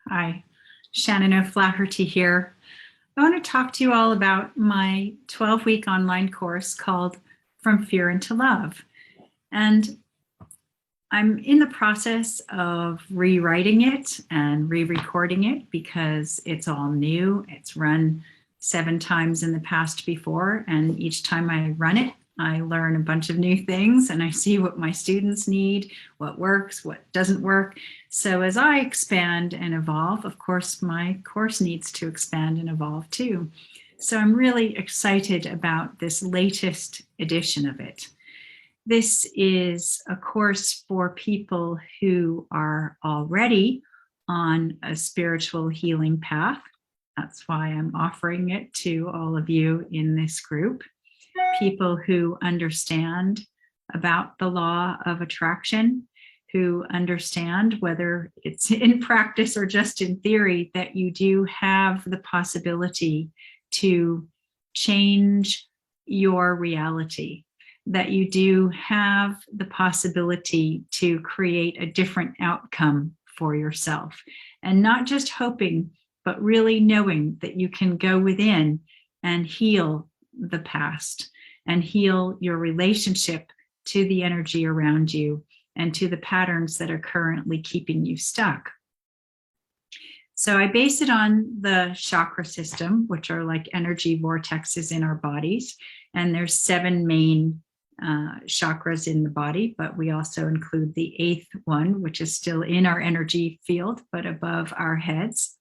Hi, Shannon O'Flaherty here. I want to talk to you all about my 12-week online course called From Fear into Love. And I'm in the process of rewriting it and re-recording it because it's all new. It's run 7 times in the past before, and each time I run it, I learn a bunch of new things and I see what my students need, what works, what doesn't work. So as I expand and evolve, of course, my course needs to expand and evolve too. So I'm really excited about this latest edition of it. This is a course for people who are already on a spiritual healing path. That's why I'm offering it to all of you in this group. People who understand about the law of attraction, who understand, whether it's in practice or just in theory, that you do have the possibility to change your reality, that you do have the possibility to create a different outcome for yourself, and not just hoping, but really knowing that you can go within and heal the past and heal your relationship to the energy around you and to the patterns that are currently keeping you stuck. So I base it on the chakra system, which are like energy vortexes in our bodies. And there's 7 main chakras in the body, but we also include the 8th one, which is still in our energy field, but above our heads.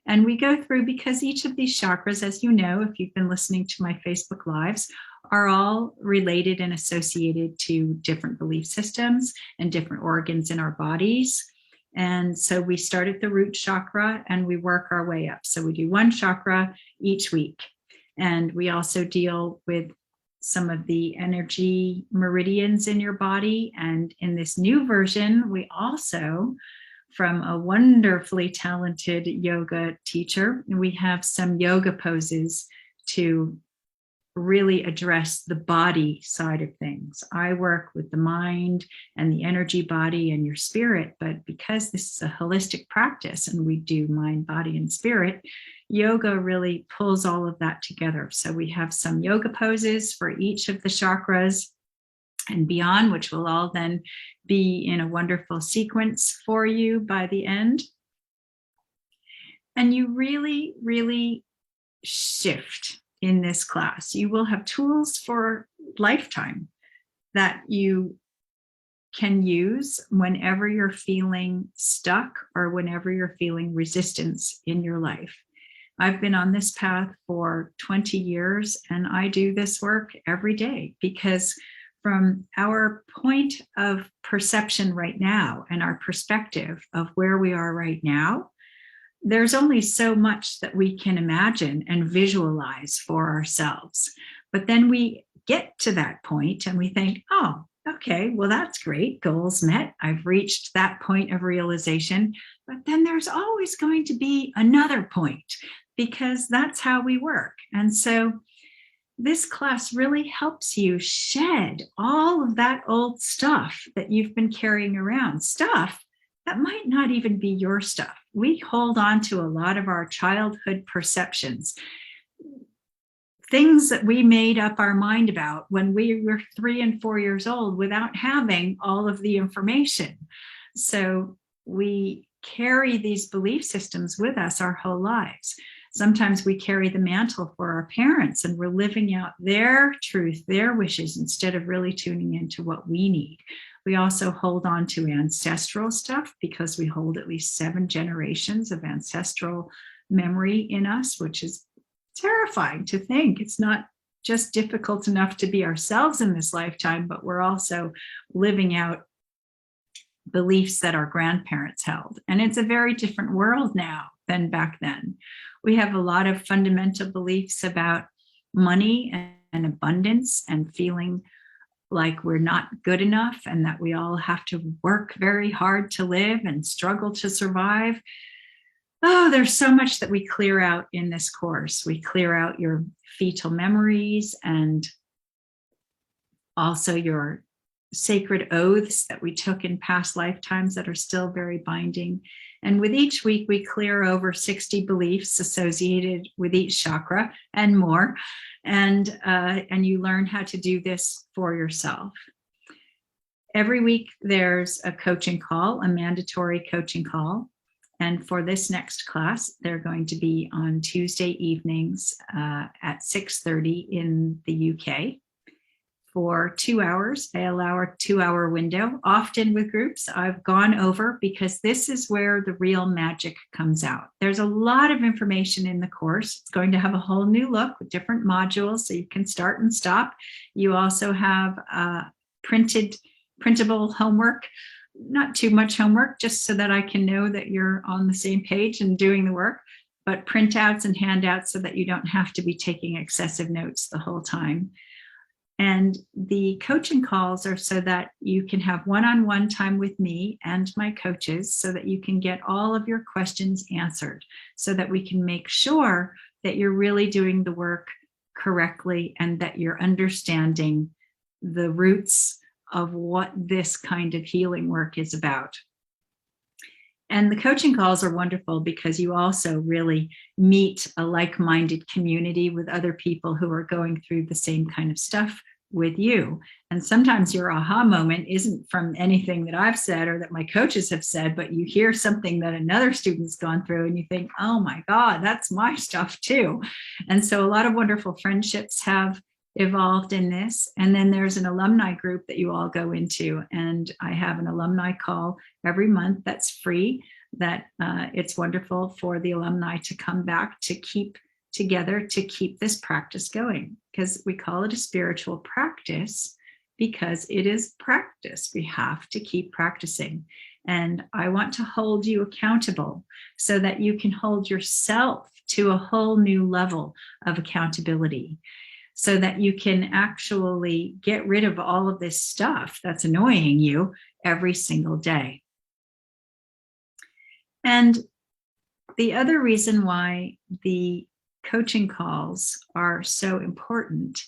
And we go through, because each of these chakras, as you know, if you've been listening to my Facebook Lives, are all related and associated to different belief systems and different organs in our bodies. And so we start at the root chakra and we work our way up. So we do 1 chakra each week. And we also deal with some of the energy meridians in your body. And in this new version, we also, from a wonderfully talented yoga teacher, we have some yoga poses to really address the body side of things. I work with the mind and the energy body and your spirit, but because this is a holistic practice and we do mind, body, and spirit, yoga really pulls all of that together. So we have some yoga poses for each of the chakras and beyond, which will all then be in a wonderful sequence for you by the end. And you really, really shift in this class. You will have tools for lifetime that you can use whenever you're feeling stuck or whenever you're feeling resistance in your life. I've been on this path for 20 years and I do this work every day because from our point of perception right now and our perspective of where we are right now, there's only so much that we can imagine and visualize for ourselves. But then we get to that point and we think, oh, okay, well, that's great. Goals met. I've reached that point of realization. But then there's always going to be another point because that's how we work. And so this class really helps you shed all of that old stuff that you've been carrying around, stuff that might not even be your stuff. We hold on to a lot of our childhood perceptions, things that we made up our mind about when we were 3 and 4 years old without having all of the information. So we carry these belief systems with us our whole lives. Sometimes we carry the mantle for our parents and we're living out their truth, their wishes, instead of really tuning into what we need. We also hold on to ancestral stuff because we hold at least 7 generations of ancestral memory in us, which is terrifying to think. It's not just difficult enough to be ourselves in this lifetime, but we're also living out beliefs that our grandparents held. And it's a very different world now than back then. We have a lot of fundamental beliefs about money and abundance and feeling like we're not good enough and that we all have to work very hard to live and struggle to survive. Oh, there's so much that we clear out in this course. We clear out your fetal memories and also your sacred oaths that we took in past lifetimes that are still very binding. And with each week, we clear over 60 beliefs associated with each chakra and more. And you learn how to do this for yourself. Every week, there's a coaching call, a mandatory coaching call. And for this next class, they're going to be on Tuesday evenings at 6:30 in the UK. For 2 hours, I allow a 2-hour window, often with groups I've gone over, because this is where the real magic comes out. There's a lot of information in the course. It's going to have a whole new look with different modules, so you can start and stop. You also have printable homework, not too much homework, just so that I can know that you're on the same page and doing the work, but printouts and handouts so that you don't have to be taking excessive notes the whole time. And the coaching calls are so that you can have one-on-one time with me and my coaches, so that you can get all of your questions answered, so that we can make sure that you're really doing the work correctly and that you're understanding the roots of what this kind of healing work is about. And the coaching calls are wonderful because you also really meet a like-minded community with other people who are going through the same kind of stuff with you. And sometimes your aha moment isn't from anything that I've said or that my coaches have said, but you hear something that another student's gone through and you think, oh my God, that's my stuff too. And so a lot of wonderful friendships have evolved in this. And then there's an alumni group that you all go into. And I have an alumni call every month that's free, that it's wonderful for the alumni to come back to keep together, to keep this practice going, because we call it a spiritual practice because it is practice. We have to keep practicing. And I want to hold you accountable so that you can hold yourself to a whole new level of accountability, so that you can actually get rid of all of this stuff that's annoying you every single day. And the other reason why the coaching calls are so important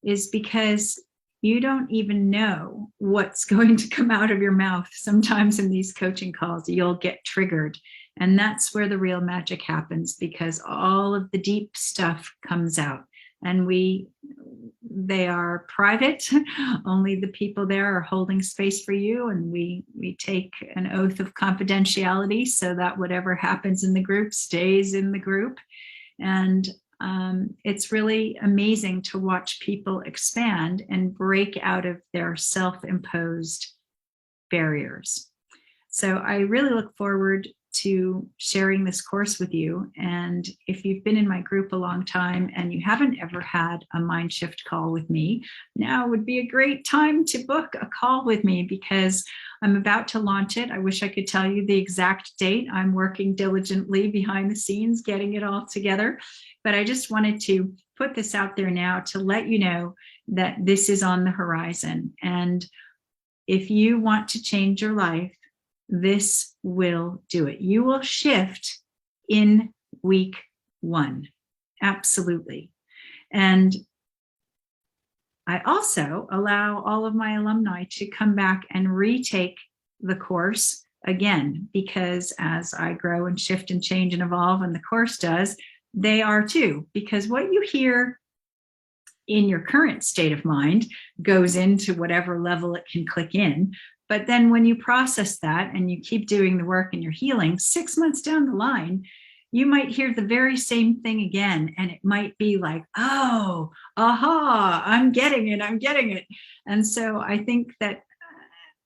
is because you don't even know what's going to come out of your mouth. Sometimes in these coaching calls, you'll get triggered. And that's where the real magic happens, because all of the deep stuff comes out. And they are private. Only the people there are holding space for you. And we take an oath of confidentiality so that whatever happens in the group stays in the group. And it's really amazing to watch people expand and break out of their self-imposed barriers. So I really look forward to sharing this course with you. And if you've been in my group a long time and you haven't ever had a mind shift call with me, now would be a great time to book a call with me, because I'm about to launch it. I wish I could tell you the exact date. I'm working diligently behind the scenes, getting it all together. But I just wanted to put this out there now to let you know that this is on the horizon. And if you want to change your life, this will do it. You will shift in week 1. Absolutely. And I also allow all of my alumni to come back and retake the course again, because as I grow and shift and change and evolve, and the course does, they are too. Because what you hear in your current state of mind goes into whatever level it can click in. But then when you process that and you keep doing the work and you're healing, 6 months down the line, you might hear the very same thing again. And it might be like, oh, aha, I'm getting it. And so I think that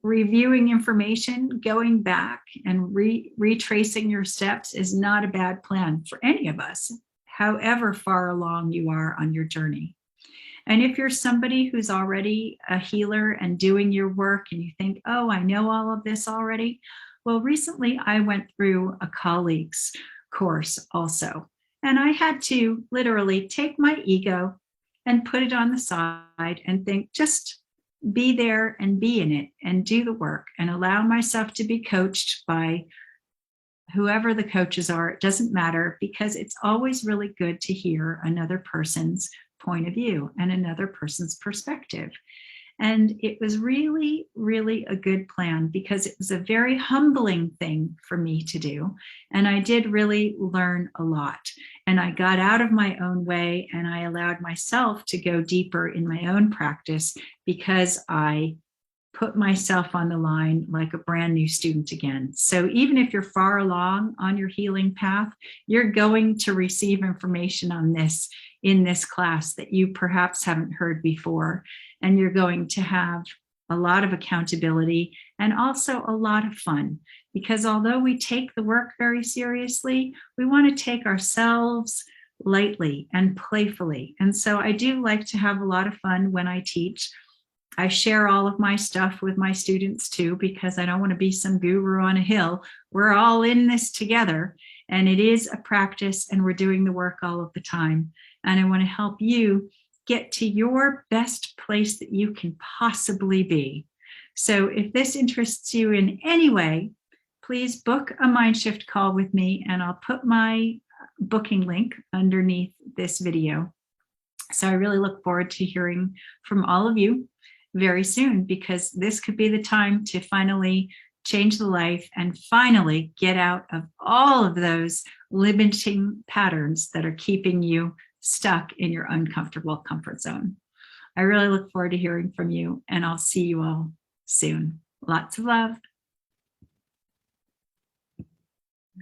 reviewing information, going back and retracing your steps is not a bad plan for any of us, however far along you are on your journey. And if you're somebody who's already a healer and doing your work and you think, oh, I know all of this already. Well, recently I went through a colleague's course also. And I had to literally take my ego and put it on the side and think, just be there and be in it and do the work and allow myself to be coached by whoever the coaches are. It doesn't matter, because it's always really good to hear another person's point of view and another person's perspective. And it was really, really a good plan because it was a very humbling thing for me to do. And I did really learn a lot. And I got out of my own way and I allowed myself to go deeper in my own practice because I put myself on the line like a brand new student again. So even if you're far along on your healing path, you're going to receive information on this in this class that you perhaps haven't heard before. And you're going to have a lot of accountability and also a lot of fun. Because although we take the work very seriously, we want to take ourselves lightly and playfully. And so I do like to have a lot of fun when I teach. I share all of my stuff with my students too, because I don't want to be some guru on a hill. We're all in this together, and it is a practice, and we're doing the work all of the time. And I want to help you get to your best place that you can possibly be. So if this interests you in any way, please book a Mindshift call with me, and I'll put my booking link underneath this video. So I really look forward to hearing from all of you very soon, because this could be the time to finally change the life and finally get out of all of those limiting patterns that are keeping you stuck in your uncomfortable comfort zone. I really look forward to hearing from you, and I'll see you all soon. Lots of love.